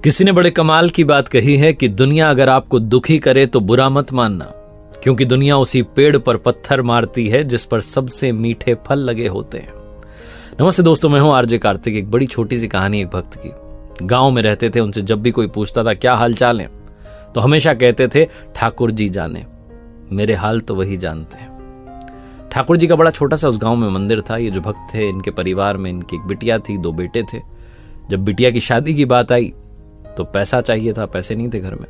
किसी ने बड़े कमाल की बात कही है कि दुनिया अगर आपको दुखी करे तो बुरा मत मानना, क्योंकि दुनिया उसी पेड़ पर पत्थर मारती है जिस पर सबसे मीठे फल लगे होते हैं। नमस्ते दोस्तों, मैं हूं आरजे कार्तिक। एक बड़ी छोटी सी कहानी एक भक्त की। गांव में रहते थे, उनसे जब भी कोई पूछता था क्या हाल चाल है तो हमेशा कहते थे ठाकुर जी जाने, मेरे हाल तो वही जानते हैं। ठाकुर जी का बड़ा छोटा सा उस गांव में मंदिर था। ये जो भक्त थे, इनके परिवार में इनकी एक बिटिया थी, 2 बेटे थे। जब बिटिया की शादी की बात आई तो पैसा चाहिए था, पैसे नहीं थे घर में,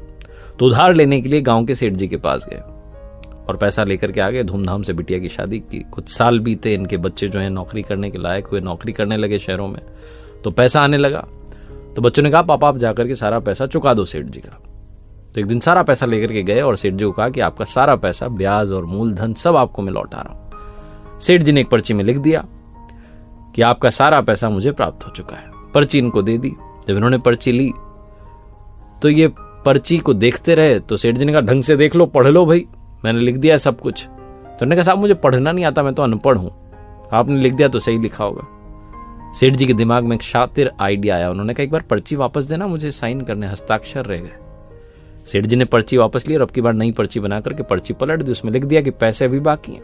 तो उधार लेने के लिए गांव के सेठ जी के पास गए और पैसा लेकर के आ गए। धूमधाम से बिटिया की शादी की। कुछ साल बीते, इनके बच्चे जो हैं नौकरी करने के लायक हुए, नौकरी करने लगे शहरों में, तो पैसा आने लगा। तो बच्चों ने कहा पापा आप जाकर के सारा पैसा चुका दो सेठ जी का। तो एक दिन सारा पैसा लेकर के गए और सेठ जी को कहा कि आपका सारा पैसा, ब्याज और मूलधन सब आपको मैं लौटा रहा हूं। सेठ जी ने एक पर्ची में लिख दिया कि आपका सारा पैसा मुझे प्राप्त हो चुका है। पर्ची इनको दे दी। जब इन्होंने पर्ची ली तो ये पर्ची को देखते रहे। तो सेठ जी ने कहा ढंग से देख लो, पढ़ लो भाई, मैंने लिख दिया है सब कुछ। तो उन्होंने कहा साहब मुझे पढ़ना नहीं आता, मैं तो अनपढ़ हूं, आपने लिख दिया तो सही लिखा होगा। सेठ जी के दिमाग में एक शातिर आइडिया आया। उन्होंने कहा एक बार पर्ची वापस देना, मुझे साइन करने, हस्ताक्षर रह गए। सेठ जी ने पर्ची वापस ली और अब की बार नई पर्ची बना करके पर्ची पलट दी। उसमें लिख दिया कि पैसे अभी बाकी हैं।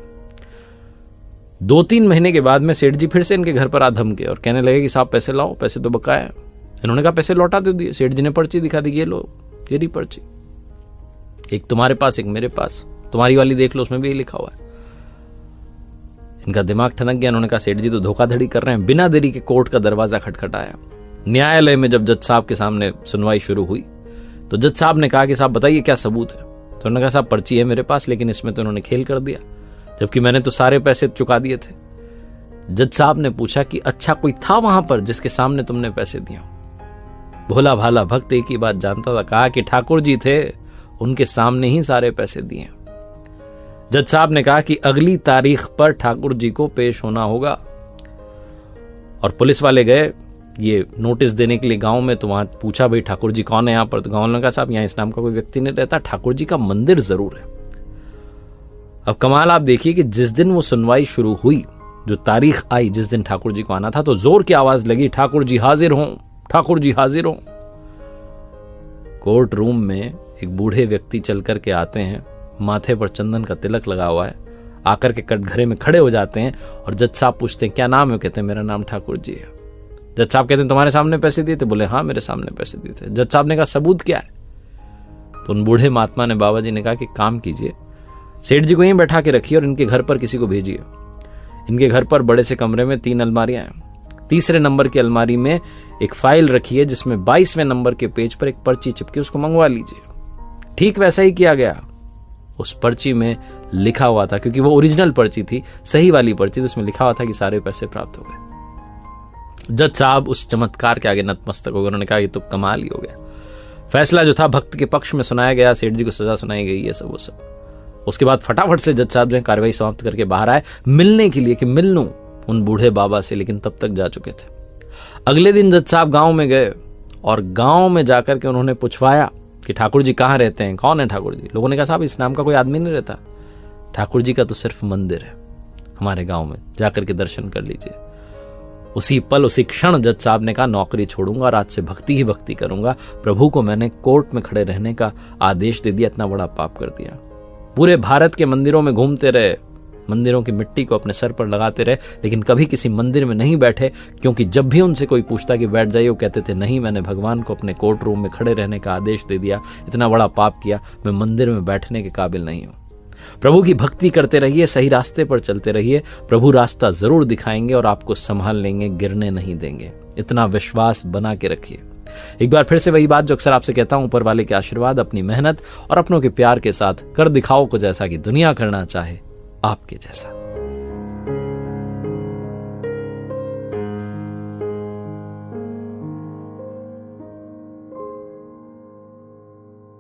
2-3 महीने के बाद में सेठ जी फिर से इनके घर पर आ धमके और कहने लगे कि साहब पैसे लाओ, पैसे तो बकाया है। इन्होंने कहा पैसे लौटा दे दिए। सेठ जी ने पर्ची दिखा दी, ये लो, ये रही पर्ची, एक तुम्हारे पास एक मेरे पास, तुम्हारी वाली देख लो, उसमें भी ये लिखा हुआ है। इनका दिमाग ठनक गया। उन्होंने कहा सेठ जी तो धोखाधड़ी कर रहे हैं। बिना देरी के कोर्ट का दरवाजा खटखटाया। न्यायालय में जब जज साहब के सामने सुनवाई शुरू हुई तो जज साहब ने कहा कि साहब बताइए क्या सबूत है। तो उन्होंने कहा साहब पर्ची है मेरे पास, लेकिन इसमें तो उन्होंने खेल कर दिया, जबकि मैंने तो सारे पैसे चुका दिए थे। जज साहब ने पूछा कि अच्छा कोई था वहां पर जिसके सामने तुमने पैसे दिए? भोला भाला भक्त एक ही बात जानता था। कहा कि ठाकुर जी थे, उनके सामने ही सारे पैसे दिए। जज साहब ने कहा कि अगली तारीख पर ठाकुर जी को पेश होना होगा। और पुलिस वाले गए ये नोटिस देने के लिए गांव में। तो वहां पूछा भाई ठाकुर जी कौन है यहाँ पर? तो गांव ने कहा साहब यहाँ इस नाम का कोई व्यक्ति नहीं रहता, ठाकुर जी का मंदिर जरूर है। अब कमाल आप देखिए कि जिस दिन वो सुनवाई शुरू हुई, जो तारीख आई जिस दिन ठाकुर जी को आना था, तो जोर की आवाज लगी ठाकुर जी हाजिर हों, ठाकुर जी हाजिर हों। कोर्ट रूम में एक बूढ़े व्यक्ति चल करके आते हैं, माथे पर चंदन का तिलक लगा हुआ है, आकर के कटघरे में खड़े हो जाते हैं और जज साहब पूछते हैं क्या नाम है? कहते हैं मेरा नाम ठाकुर जी है। जज साहब कहते हैं तुम्हारे सामने पैसे दिए थे? बोले हाँ मेरे सामने पैसे दिए थे। जज साहब ने कहा सबूत क्या है? तो उन बूढ़े महात्मा ने, बाबा जी ने कहा कि काम कीजिए, सेठ जी को यहीं बैठा के रखिए और इनके घर पर किसी को भेजिए। इनके घर पर बड़े से कमरे में 3 अलमारियां हैं। तीसरे नंबर की अलमारी में एक फाइल रखी है जिसमें 22वें नंबर के पेज पर एक पर्ची चिपकी, उसको मंगवा लीजिए। ठीक वैसा ही किया गया। उस पर्ची में लिखा हुआ था, क्योंकि वो ओरिजिनल पर्ची थी, सही वाली पर्ची, जिसमें लिखा हुआ था कि सारे पैसे प्राप्त हो गए। जज साहब उस चमत्कार के आगे नतमस्तक हो गए। उन्होंने कहा ये तो कमाल ही हो गया। फैसला जो था भक्त के पक्ष में सुनाया गया, सेठ जी को सजा सुनाई गई, ये सब वो सब। उसके बाद फटाफट से जज साहब जो है कार्रवाई समाप्त करके बाहर आए मिलने के लिए कि मिल लूं उन बूढ़े बाबा से, लेकिन तब तक जा चुके थे। अगले दिन जज साहब गांव में गए और गांव में जाकर के उन्होंने पूछवाया कि ठाकुर जी कहाँ रहते हैं, कौन है ठाकुर जी? लोगों ने कहा साहब इस नाम का कोई आदमी नहीं रहता, ठाकुर जी का तो सिर्फ मंदिर है हमारे गांव में, जाकर के दर्शन कर लीजिए। उसी पल, उसी क्षण जज साहब ने कहा नौकरी छोड़ूंगा, रात से भक्ति ही भक्ति करूंगा। प्रभु को मैंने कोर्ट में खड़े रहने का आदेश दे दिया, इतना बड़ा पाप कर दिया। पूरे भारत के मंदिरों में घूमते रहे, मंदिरों की मिट्टी को अपने सर पर लगाते रहे, लेकिन कभी किसी मंदिर में नहीं बैठे, क्योंकि जब भी उनसे कोई पूछता कि बैठ जाइए, वो कहते थे नहीं, मैंने भगवान को अपने कोर्ट रूम में खड़े रहने का आदेश दे दिया, इतना बड़ा पाप किया, मैं मंदिर में बैठने के काबिल नहीं हूं। प्रभु की भक्ति करते रहिए, सही रास्ते पर चलते रहिए, प्रभु रास्ता जरूर दिखाएंगे और आपको संभाल लेंगे, गिरने नहीं देंगे। इतना विश्वास बना के रखिए। एक बार फिर से वही बात जो अक्सर आपसे कहता हूं, ऊपर वाले के आशीर्वाद, अपनी मेहनत और अपनों के प्यार के साथ कर दिखाओ कुछ ऐसा कि दुनिया करना चाहे आपके जैसा।